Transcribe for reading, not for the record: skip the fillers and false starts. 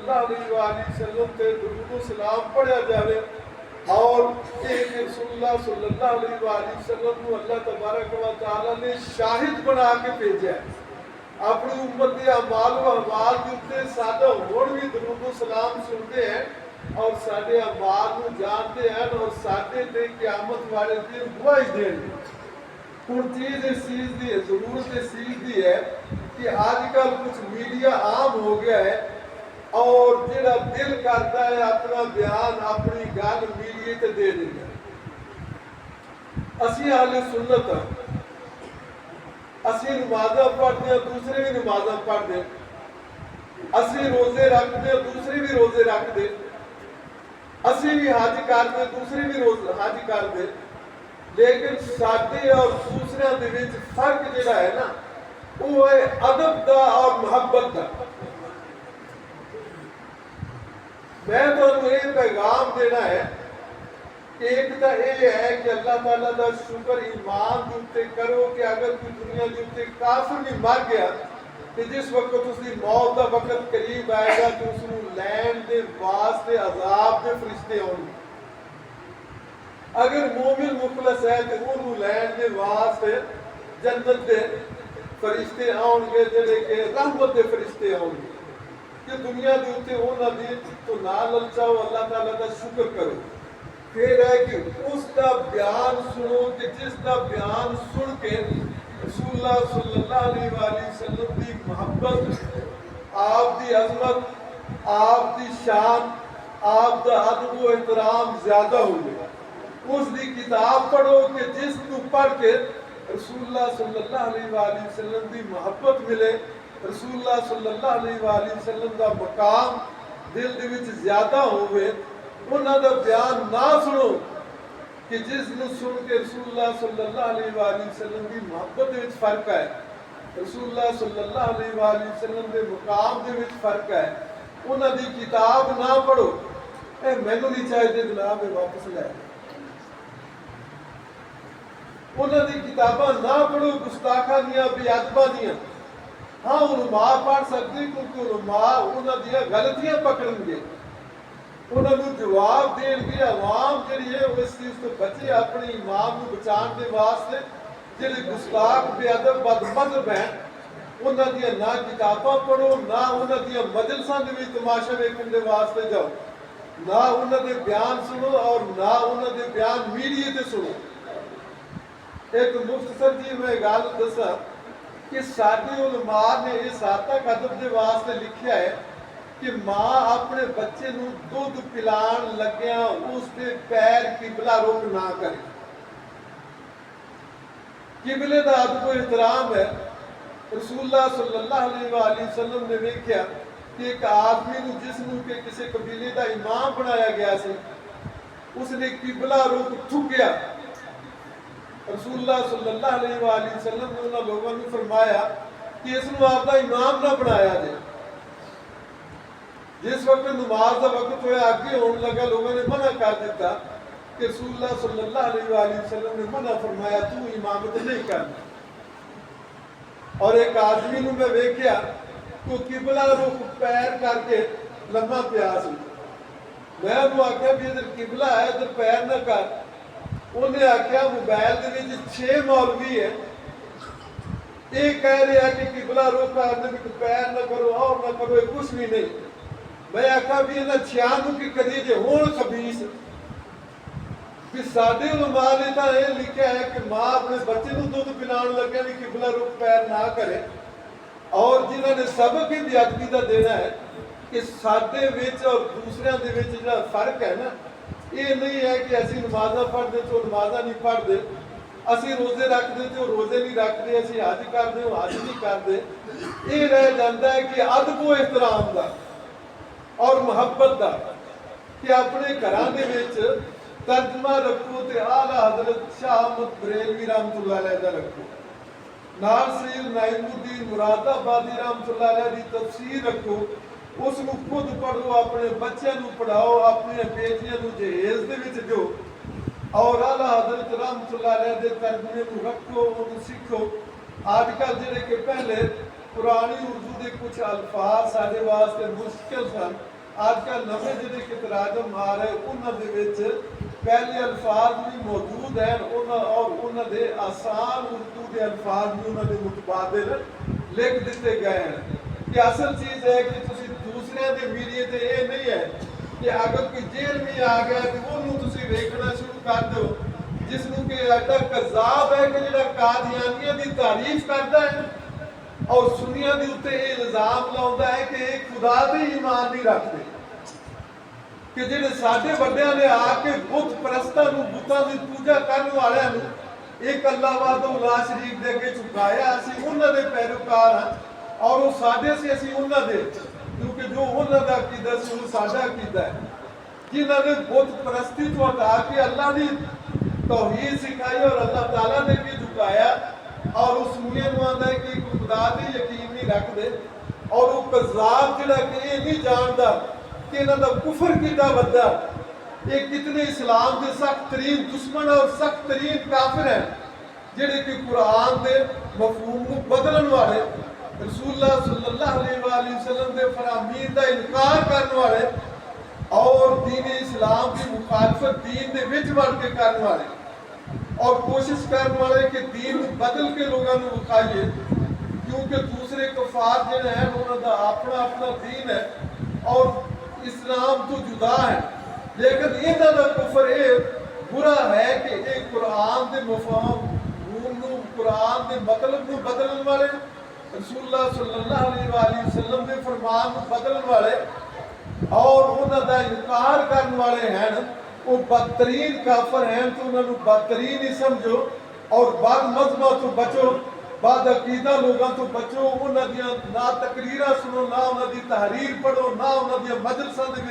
सल्लल्लाहु अलैहि वसल्लम ते दुरूद सलाम पढ़िया जाए और रसूलुल्लाह सल्लल्लाहु अलैहि वसल्लम को अल्लाह तबारक व तआला ने शाहिद बना के भेजा अपनी उम्मत के अमाल व अहवाल के उत्ते साडा हुण भी दुरूद सलाम सुनते हैं और साडे अमाल को जानते हैं और साडे ते क़यामत वाले दिन गवाही देंगे। हुण चीज़ इस चीज़ की जरूरत इस चीज़ की है कि आजकल कुछ मीडिया आम हो गया है और जिहड़ा दिल करता है अपना बयान अपनी गल मीडिया ते दे देंगे। असीं अहले सुन्नत असीं नमाज़ां पढ़दे हैं दूसरे भी नमाज़ां पढ़दे, असीं रोज़े रखते हैं दूसरे भी रोज़े रखते, असीं भी हज करते दूसरे भी हज करते, लेकिन साडे और दूसरे दे विच फर्क जिहड़ा है ना वो है अदब दा और मुहब्बत दा। मैं तुहानूं ये पैगाम देना है कि एक तो ये है कि अल्लाह ताला दा शुक्र ईमान दे उत्ते करो कि अगर कोई दुनिया दे उत्ते काफिर भी मर गया तो जिस वक्त उसकी मौत का वक्त करीब आएगा तो उसनूं लैण दे वास्ते अजाब दे फरिश्ते आउणगे। अगर मोमिन मुखलस है तो उन्होंने लैण दे वास्ते जन्नत दे फरिश्ते आउणगे जिहड़े कि रहमत दे फरिश्ते आउणगे। कि दुनिया के उत्ते उन्हां दी तो ना ललचाओ, अल्लाह ताला दा शुक्र करो। फिर है कि उसका बयान सुनो कि जिसका बयान सुन के रसूलुल्लाह सल्लल्लाहु अलैहि वसल्लम की मोहब्बत, आप दी अजमत, आप दी शान, आप दा अदब व एहतराम ज्यादा हो गया। उसकी किताब पढ़ो कि जिस तू पढ़ के रसूलुल्लाह सल्लल्लाहु अलैहि वसल्लम की मोहब्बत मिले, रसूलुल्लाह सल्लल्लाहु अलैहि वसल्लम का मकाम दिल दे विच ज्यादा होवे। उन्हां दा बयान ना सुनो कि जिसनूं सुन के रसूलुल्लाह सल्लल्लाहु अलैहि वसल्लम की मोहब्बत दे विच फर्क है, रसूलुल्लाह सल्लल्लाहु अलैहि वसल्लम के मकाम दे विच फर्क है। उन्हां दी किताब ना पढ़ो, ए मैनूं नहीं चाहिए जनाब वापस लै। उन्होंने किताबा ना पढ़ो गुस्ताखा दियां बेअदबा दियां। हाँ उलमा पढ़ सकते क्योंकि उलमा उन्होंने गलतियां पकड़नगे, उन्होंने जवाब देंगे। अवाम जी है वो इस चीज़ तो बचे अपने इमाम को बचाने के वास्ते। जिहड़े गुस्ताख बेअदब बदमज़हब हैं उन्होंने ना किताबा पढ़ो, ना उन्होंने मजलसां दे विच तमाशा वेखण दे वास्ते जाओ, ना उन्होंने बयान सुनो और ना उन्होंने बयान मीडिया ते सुनो। एक मुख्तसर जी मैं गल दसा कि साडे उलमा ने इस हद तक अदब के वास्ते लिखा है कि माँ अपने बच्चे नूं दुध पिलाण लग्या उसके पैर किबला रुख ना करे। किबले का अदब एहतराम है। रसूलुल्लाह सल्लल्लाहु अलैहि वसल्लम ने वेख्या कि एक आदमी नूं जिसनूं कि किसी कबीले का इमाम बनाया गया सी, उसने किबला रुख थुकिया। रसूलुल्लाह सल्लल्लाहु अलैहि वसल्लम ने उन्होंने लोगों को फरमाया कि इसनूं आपका इमाम ना बनाया जाए। जिस वक्त नमाज का वक्त होया आगे होने लगा लोगों ने मना कर दिता कि रसूलुल्लाह सल्लल्लाहु अलैहि वसल्लम ने मना फरमाया तू इमामत नहीं करना। और एक आदमी नूं मैं वेख्या तो किबला रुख पैर करके लम्मा पिया सी। मैं उन्होंने आख्या भी इधर किबला है इधर पैर ना कर। उन्हें आख्या मोबाइल के विच 6 मौलवी है ये कह रहे हैं कि किबला रुख करने में पैर ना करो और ना करो, ये कुछ भी नहीं। मैं आख्या भी इन्हां 6 नूं कि कदी जे होण खबीस कि साडे उलमा ने तो यह लिखा है कि माँ अपने बच्चे को दुध पिलाण लगे भी किबला रुख पैर ना करे। और जिन्होंने सबक ही बेअदबी का देना है कि साडे विच और दूसरिਆਂ ਦੇ ਵਿੱਚ ਜਿਹੜਾ फर्क है ना, ये नहीं है कि असीं नमाज़ां पढ़दे तो नमाज़ां नहीं पढ़दे, असीं रोज़े रखदे तो रोज़े नहीं रखदे, असीं हज करदे तो हज नहीं करदे। ये रह जाता है कि अदब व एहतराम का और मुहब्बत का कि अपने घरां दे विच तर्जमा रखो तो आला हज़रत शाह अहमद बरेलवी रहमतुल्लाह अलैह दा रखो, नाल सैयद नाइमुद्दीन मुरादाबादी रहमतुल्लाह अलैह दी तफसीर रखो, उसनूं खुद पढ़ो, अपने बच्चों को पढ़ाओ, अपनी बेटियों को जहेज दे विच दो और आला हज़रत रहमतुल्लाह अलैह दे तर्जमे को रखो, उन्हें सीखो। आजकल जिहड़े कि पहले ਪੁਰਾਣੀ ਉਰਦੂ ਦੇ ਕੁਝ ਅਲਫਾਜ਼ ਸਾਡੇ ਵਾਸਤੇ ਮੁਸ਼ਕਿਲ ਸਨ। ਅੱਜ ਕੱਲ੍ਹ ਨਵੇਂ ਜਿਹੜੇ ਕਿਤਰਾਜਮ ਆ ਰਹੇ ਉਹਨਾਂ ਦੇ ਵਿੱਚ ਪਹਿਲੇ ਅਲਫਾਜ਼ ਵੀ ਮੌਜੂਦ ਹਨ ਉਹਨਾਂ ਦੇ ਆਸਾਨ ਉਰਦੂ ਦੇ ਅਲਫਾਜ਼ ਵੀ ਉਹਨਾਂ ਦੇ ਮੁਤਬਾਦਲ ਲਿਖ ਦਿੱਤੇ ਗਏ ਹਨ। ਕਿ ਅਸਲ ਚੀਜ਼ ਹੈ ਕਿ ਤੁਸੀਂ ਦੂਸਰਿਆਂ ਦੇ ਮੀਡੀਏ ਤੇ ਇਹ ਨਹੀਂ ਹੈ ਕਿ ਅਗਰ ਕੋਈ ਜੇਲ੍ਹ ਵੀ ਆ ਗਿਆ ਤੇ ਉਹਨੂੰ ਤੁਸੀਂ ਵੇਖਣਾ ਸ਼ੁਰੂ ਕਰ ਦਿਓ, ਜਿਸ ਨੂੰ ਕਿ ਐਡਾ ਕਜ਼ਾਬ ਹੈ ਕਿ ਜਿਹੜਾ ਕਾਦੀਆਨੀਆਂ ਦੀ ਤਾਰੀਫ ਕਰਦਾ ਹੈ ਔਰ ਸੁਨੀਆਂ ਦੇ ਉੱਤੇ ਇਹ ਇਲਜ਼ਾਮ ਲਾਉਂਦਾ ਹੈ ਕਿ ਇਹ ਖੁਦਾ ਤੇ ਈਮਾਨ ਨਹੀਂ ਰੱਖਦੇ, ਕਿ ਜਿਹੜੇ ਸਾਡੇ ਵੱਡਿਆਂ ਨੇ ਆ ਕੇ ਬੁੱਤ ਪ੍ਰਸਤਾਂ ਨੂੰ, ਬੁੱਤਾਂ ਦੀ ਪੂਜਾ ਕਰਨ ਵਾਲਿਆਂ ਨੂੰ ਇੱਕ ਅੱਲਾਹ ਵਾਹਿਦ ਲਾ ਸ਼ਰੀਕ ਦੇ ਅੱਗੇ ਝੁਕਾਇਆ, ਅਸੀਂ ਉਹਨਾਂ ਦੇ ਪੈਰੋਕਾਰ ਹਾਂ ਔਰ ਉਹ ਸਾਡੇ ਸੀ, ਅਸੀਂ ਉਹਨਾਂ ਦੇ, ਕਿਉਂਕਿ ਜੋ ਉਹਨਾਂ ਦਾ ਅਕੀਦਾ ਸੀ ਉਹ ਸਾਡਾ ਅਕੀਦਾ ਹੈ। ਜਿਨ੍ਹਾਂ ਨੇ ਬੁੱਤ ਪ੍ਰਸਤੀ ਤੋਂ ਹਟਾ ਕੇ ਅੱਲਾਹ ਦੀ ਤੌਹੀਦ ਸਿਖਾਈ ਔਰ ਅੱਲਾਹ ਤਾਲਾ ਨੇ ਵੀ ਝੁਕਾਇਆ ਔਰ ਉਸ ਮੁਨੀਆਂ ਨੂੰ ਆਂਦਾ ਹੈ ਕਿ ਖੁਦਾ ਤੇ ਯਕੀਨ ਨਹੀਂ ਰੱਖਦੇ, ਔਰ ਉਹ ਕਜ਼ਾਬ ਜਿਹੜਾ ਕਿ ਇਹ ਨਹੀਂ ਜਾਣਦਾ ਕਿ ਇਹਨਾਂ ਦਾ ਕੁਫਰ ਕਿੰਨਾ ਵੱਡਾ, ਇਹ ਕਿਤਨੇ ਇਸਲਾਮ ਦੇ ਸਖਤ ਤਰੀਨ ਦੁਸ਼ਮਣ ਔਰ ਸਖਤ ਤਰੀਨ ਕਾਫਿਰ ਹੈ, ਜਿਹੜੇ ਕਿ ਕੁਰਾਨ ਦੇ ਮਫਹੂਮ ਨੂੰ ਬਦਲਣ ਵਾਲੇ, रसूलुल्लाह सल्लल्लाहु अलैहि वसल्लम के फरामीन का इनकार करने वाले और दीन इस्लाम की मुखालफत दीन के विच बढ़ के करने वाले और कोशिश करने वाले कि दीन बदल के लोगों को विखाइए, क्योंकि दूसरे कफार जिहड़े हैं उन्होंने अपना अपना दीन है और इस्लाम तो जुदा है। लेकिन इन्हां दा कुफर ये बुरा है कि ये कुरान के मफहूम नूं, कुरान के मतलब नूं बदलण वाले, रसूलुल्लाह सल्लल्लाहु अलैहि वसल्लम के फरमान को बदलने वाले और उन्होंने इनकार करने वाले हैं, वो बदतरीन काफर हैं। तो उन्होंने बदतरीन ही समझो और बद मजहबा तो बचो, बद अकीदा लोगों तो बचो, उन्होंने ना तकरीर सुनो, ना उन्होंने तहरीर पढ़ो, ना उन्होंने मजलसां दे